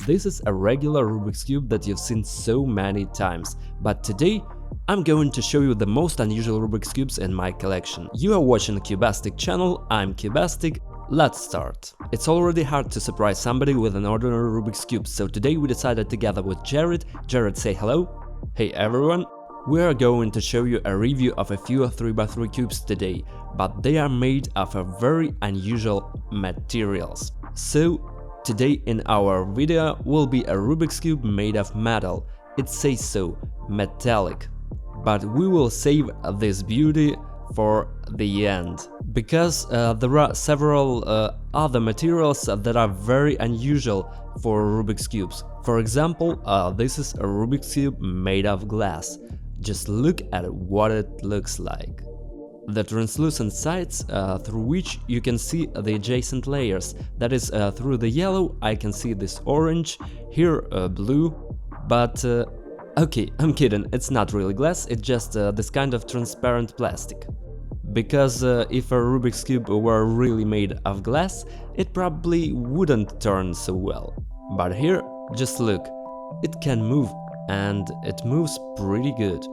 This is a regular Rubik's Cube that you've seen so many times, but today I'm going to show you the most unusual Rubik's Cubes in my collection. You are watching the Cubastic channel, I'm Cubastic, let's start. It's already hard to surprise somebody with an ordinary Rubik's Cube, so today we decided together with Jared. Jared, say hello. Hey everyone. We are going to show you a review of a few 3x3 cubes today, but they are made of a very unusual materials. So today in our video will be a Rubik's Cube made of metal. It says so, metallic. But we will save this beauty for the end, because there are several other materials that are very unusual for Rubik's Cubes. For example, this is a Rubik's Cube made of glass. Just look at what it looks like. The translucent sides through which you can see the adjacent layers. That is, through the yellow I can see this orange, here blue, but okay, I'm kidding, it's not really glass, it's just this kind of transparent plastic. Because if a Rubik's Cube were really made of glass, it probably wouldn't turn so well. But here, just look, it can move, and it moves pretty good.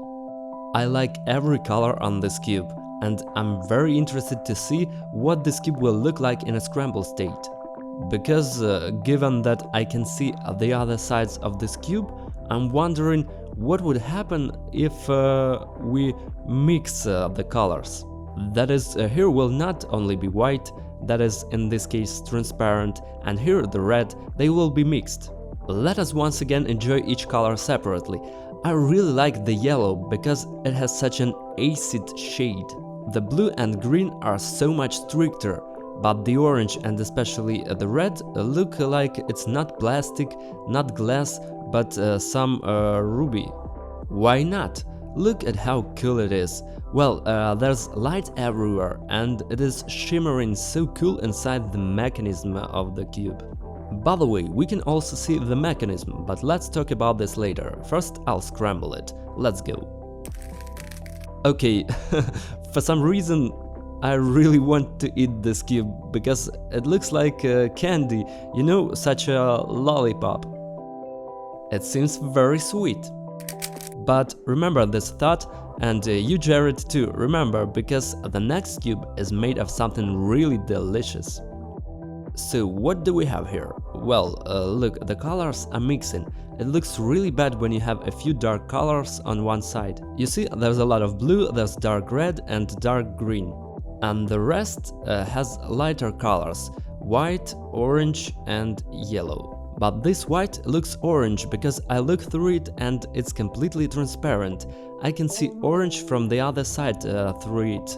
I like every color on this cube, and I'm very interested to see what this cube will look like in a scramble state. Because given that I can see the other sides of this cube, I'm wondering what would happen if we mix the colors. That is, here will not only be white, that is in this case transparent, and here the red, they will be mixed. Let us once again enjoy each color separately. I really like the yellow because it has such an acid shade. The blue and green are so much stricter, but the orange and especially the red look like it's not plastic, not glass, but some ruby. Why not? Look at how cool it is. Well, there's light everywhere and it is shimmering so cool inside the mechanism of the cube. By the way, we can also see the mechanism, but let's talk about this later. First, I'll scramble it. Let's go. Okay, for some reason I really want to eat this cube, because it looks like candy, you know, such a lollipop. It seems very sweet. But remember this thought, and you Jared too, remember, because the next cube is made of something really delicious. So what do we have here? Well, look, the colors are mixing. It looks really bad when you have a few dark colors on one side. You see, there's a lot of blue, there's dark red and dark green. And the rest has lighter colors, white, orange and yellow. But this white looks orange because I look through it and it's completely transparent. I can see orange from the other side through it.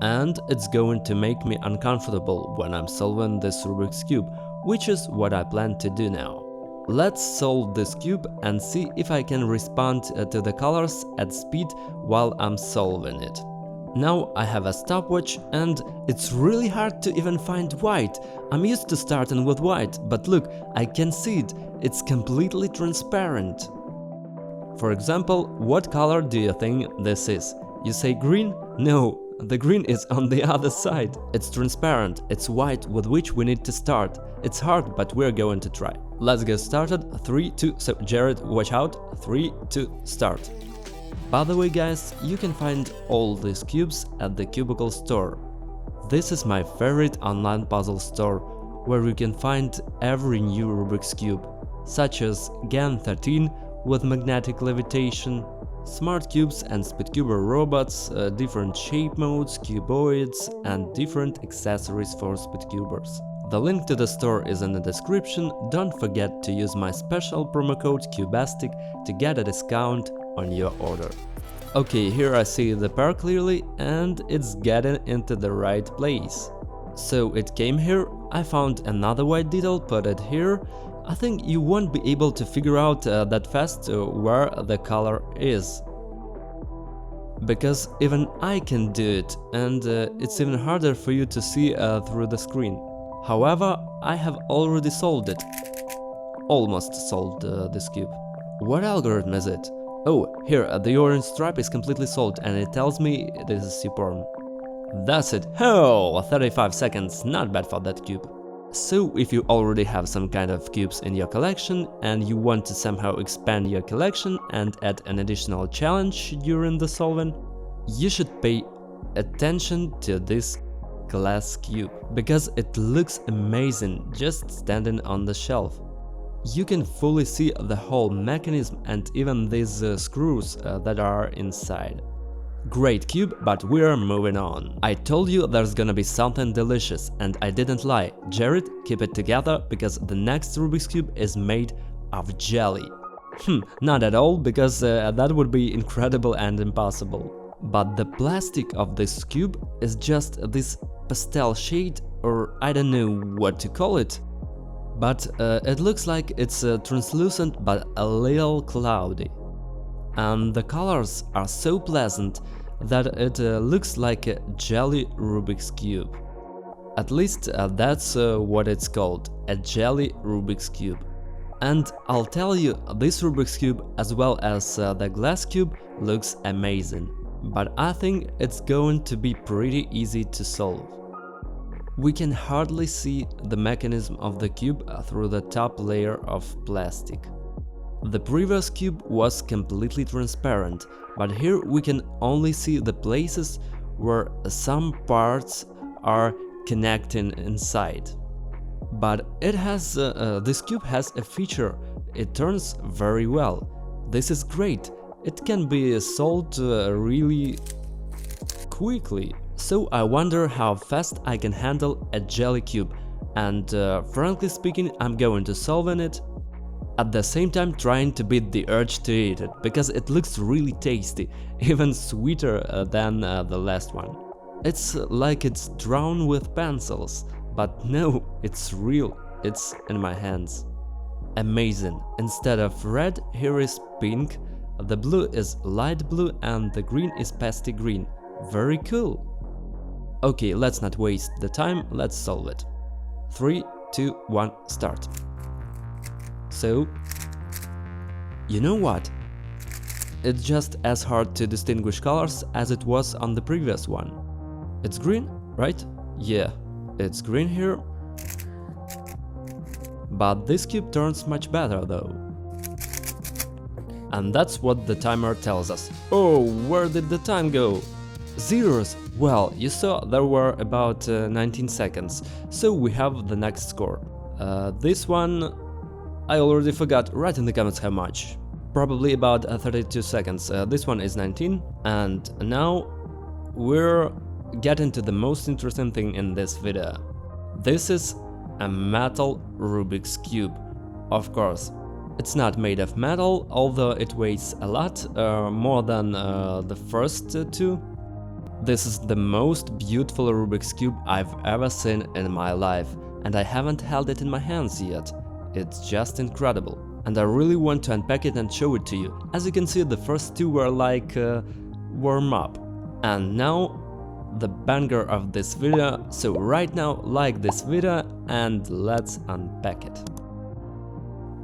And it's going to make me uncomfortable when I'm solving this Rubik's Cube, which is what I plan to do now. Let's solve this cube and see if I can respond to the colors at speed while I'm solving it. Now I have a stopwatch and it's really hard to even find white. I'm used to starting with white, but look, I can see it, it's completely transparent. For example, what color do you think this is? You say green? No. The green is on the other side. It's transparent, it's white with which we need to start. It's hard, but we're going to try. Let's get started. 3, 2, so Jared, watch out. 3, 2, start. By the way guys, you can find all these cubes at the Cubicle store. This is my favorite online puzzle store, where you can find every new Rubik's Cube, such as GAN 13 with magnetic levitation, smart cubes and speedcuber robots, different shape modes, cuboids and different accessories for speedcubers. The link to the store is in the description. Don't forget to use my special promo code Cubastic to get a discount on your order. Okay, here I see the pair clearly and it's getting into the right place. So it came here, I found another white detail, put it here. I think you won't be able to figure out that fast where the color is. Because even I can do it, and it's even harder for you to see through the screen. However, I have already solved it. Almost solved this cube. What algorithm is it? Oh, here, the orange stripe is completely solved and it tells me this is superb. That's it. Oh, 35 seconds, not bad for that cube. So, if you already have some kind of cubes in your collection and you want to somehow expand your collection and add an additional challenge during the solving, you should pay attention to this glass cube, because it looks amazing just standing on the shelf. You can fully see the whole mechanism and even these screws that are inside. Great cube, but we're moving on. I told you there's gonna be something delicious, and I didn't lie. Jared, keep it together, because the next Rubik's Cube is made of jelly. Not at all, because that would be incredible and impossible. But the plastic of this cube is just this pastel shade, or I don't know what to call it. But it looks like it's translucent but a little cloudy. And the colors are so pleasant that it looks like a jelly Rubik's Cube. At least that's what it's called, a jelly Rubik's Cube. And I'll tell you, this Rubik's Cube as well as the glass cube looks amazing. But I think it's going to be pretty easy to solve. We can hardly see the mechanism of the cube through the top layer of plastic. The previous cube was completely transparent, but here we can only see the places where some parts are connecting inside. But it has this cube has a feature, it turns very well. This is great, it can be solved really quickly. So I wonder how fast I can handle a jelly cube, and frankly speaking, I'm going to solving it. At the same time trying to beat the urge to eat it, because it looks really tasty, even sweeter than the last one. It's like it's drawn with pencils, but no, it's real, it's in my hands. Amazing, instead of red, here is pink, the blue is light blue and the green is pasty green. Very cool. Okay, let's not waste the time, let's solve it. 3, 2, 1, start. So, you know what? It's just as hard to distinguish colors as it was on the previous one. It's green, right? Yeah, it's green here. But this cube turns much better though. And that's what the timer tells us. Oh, where did the time go? Zeros! Well, you saw there were about 19 seconds, so we have the next score. This one I already forgot, write in the comments how much. Probably about 32 seconds, this one is 19, and now we're getting to the most interesting thing in this video. This is a metal Rubik's Cube. Of course, it's not made of metal, although it weighs a lot, more than the first two. This is the most beautiful Rubik's Cube I've ever seen in my life, and I haven't held it in my hands yet. It's just incredible, and I really want to unpack it and show it to you. As you can see, the first two were like warm up, and now the banger of this video. So right now, like this video and let's unpack it.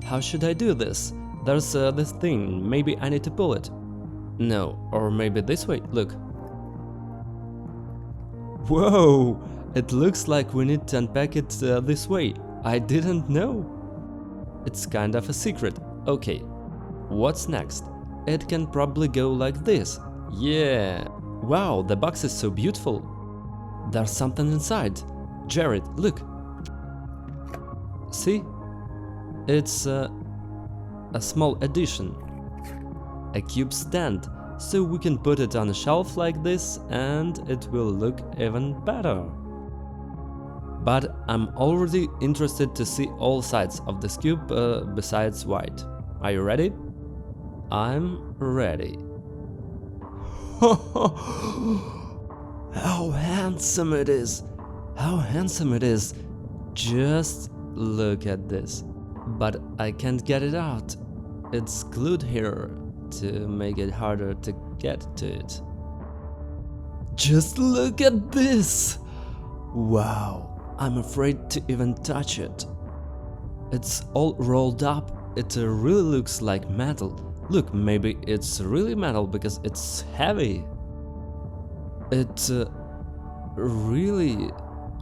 How should I do this? There's this thing, maybe I need to pull it. No, or maybe this way, look. Whoa, it looks like we need to unpack it this way. I didn't know. It's kind of a secret. Okay, what's next? It can probably go like this. Yeah. Wow, the box is so beautiful. There's something inside. Jared, look. See? It's a small addition. A cube stand, so we can put it on a shelf like this and it will look even better. But I'm already interested to see all sides of this cube besides white. Are you ready? I'm ready. How handsome it is! How handsome it is! Just look at this. But I can't get it out. It's glued here to make it harder to get to it. Just look at this! Wow! I'm afraid to even touch it. It's all rolled up, it really looks like metal. Look, maybe it's really metal because it's heavy. It really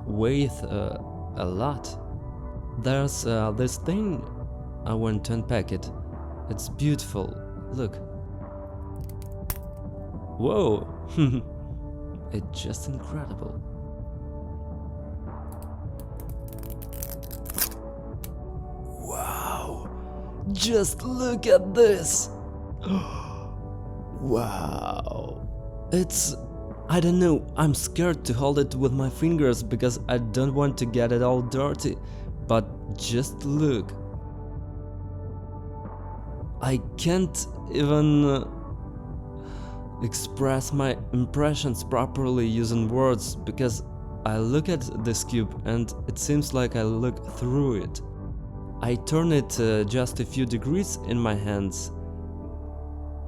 weighs a lot. There's this thing, I want to unpack it. It's beautiful, look. Whoa, it's just incredible. Wow, just look at this. Wow, it's, I don't know, I'm scared to hold it with my fingers because I don't want to get it all dirty, but just look. I can't even express my impressions properly using words because I look at this cube and it seems like I look through it. I turn it just a few degrees in my hands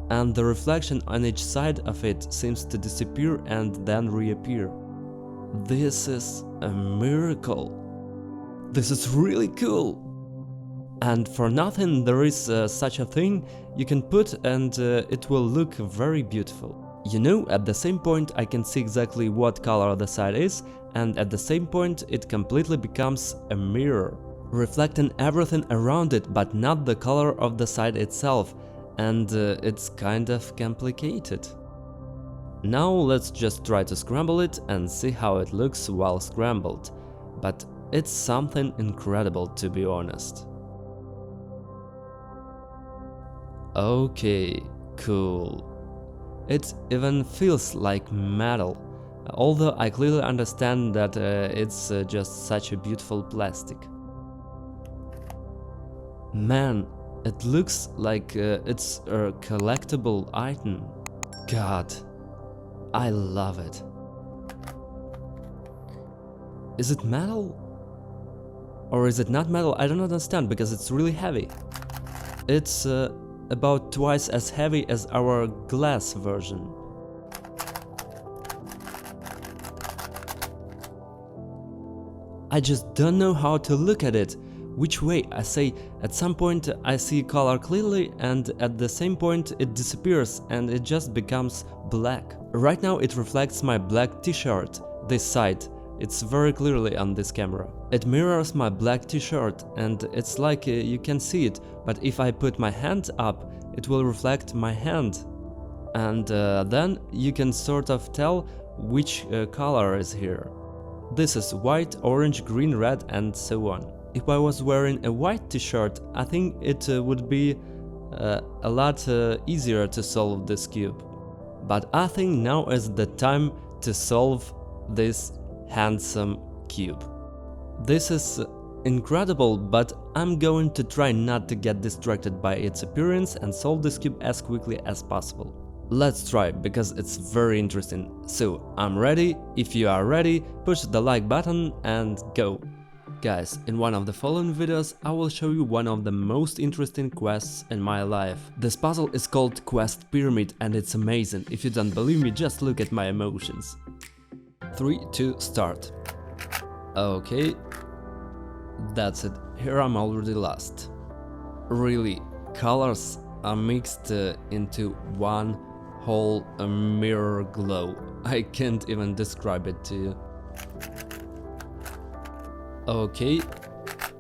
and the reflection on each side of it seems to disappear and then reappear. This is a miracle. This is really cool. And for nothing there is such a thing you can put and it will look very beautiful. You know, at the same point I can see exactly what color the side is, and at the same point it completely becomes a mirror, reflecting everything around it but not the color of the side itself, and it's kind of complicated. Now let's just try to scramble it and see how it looks while scrambled, but it's something incredible, to be honest. Okay, cool. It even feels like metal, although I clearly understand that it's just such a beautiful plastic. Man, it looks like it's a collectible item. God, I love it. Is it metal? Or is it not metal? I don't understand because it's really heavy. It's about twice as heavy as our glass version. I just don't know how to look at it. Which way? I say, at some point I see color clearly and at the same point it disappears and it just becomes black. Right now it reflects my black t-shirt, this side. It's very clearly on this camera. It mirrors my black t-shirt and it's like you can see it, but if I put my hand up, it will reflect my hand. And then you can sort of tell which color is here. This is white, orange, green, red and so on. If I was wearing a white t-shirt, I think it would be a lot easier to solve this cube. But I think now is the time to solve this handsome cube. This is incredible, but I'm going to try not to get distracted by its appearance and solve this cube as quickly as possible. Let's try, because it's very interesting. So, I'm ready. If you are ready, push the like button and go! Guys, in one of the following videos I will show you one of the most interesting quests in my life. This puzzle is called Quest Pyramid and it's amazing. If you don't believe me, just look at my emotions. 3, 2, start. Okay, that's it. Here I'm already lost. Really, colors are mixed into one whole mirror glow. I can't even describe it to you. Okay,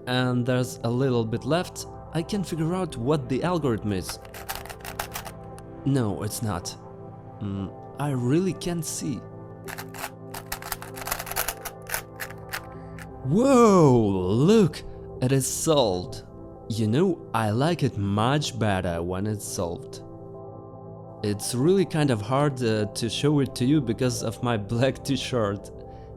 and there's a little bit left. I can figure out what the algorithm is. No, it's not. I really can't see. Whoa, look, it is solved. You know, I like it much better when it's solved. It's really kind of hard to show it to you because of my black t-shirt.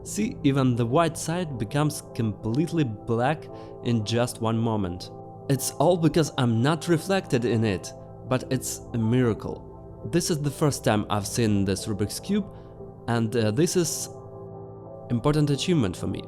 See, even the white side becomes completely black in just one moment. It's all because I'm not reflected in it, but it's a miracle. This is the first time I've seen this Rubik's Cube, and this is important achievement for me.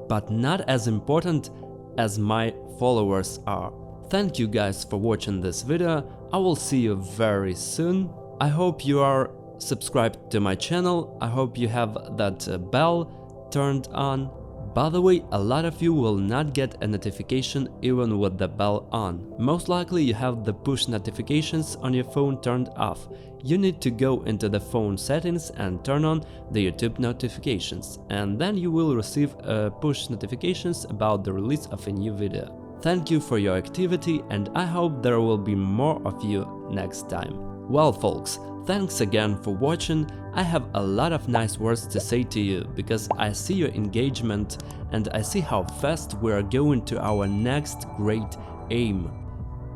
But not as important as my followers are. Thank you guys for watching this video. I will see you very soon. I hope you are subscribed to my channel. I hope you have that bell turned on. By the way, a lot of you will not get a notification even with the bell on. Most likely you have the push notifications on your phone turned off. You need to go into the phone settings and turn on the YouTube notifications, and then you will receive push notifications about the release of a new video. Thank you for your activity, and I hope there will be more of you next time. Well folks, thanks again for watching. I have a lot of nice words to say to you because I see your engagement and I see how fast we are going to our next great aim.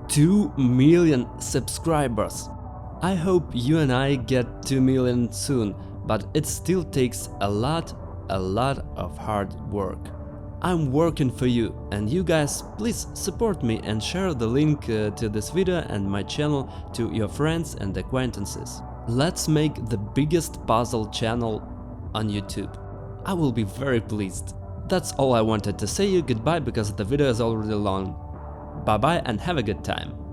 2 million subscribers! I hope you and I get 2 million soon, but it still takes a lot of hard work. I'm working for you, and you guys please support me and share the link to this video and my channel to your friends and acquaintances. Let's make the biggest puzzle channel on YouTube. I will be very pleased. That's all I wanted to say. You goodbye because the video is already long. Bye bye and have a good time.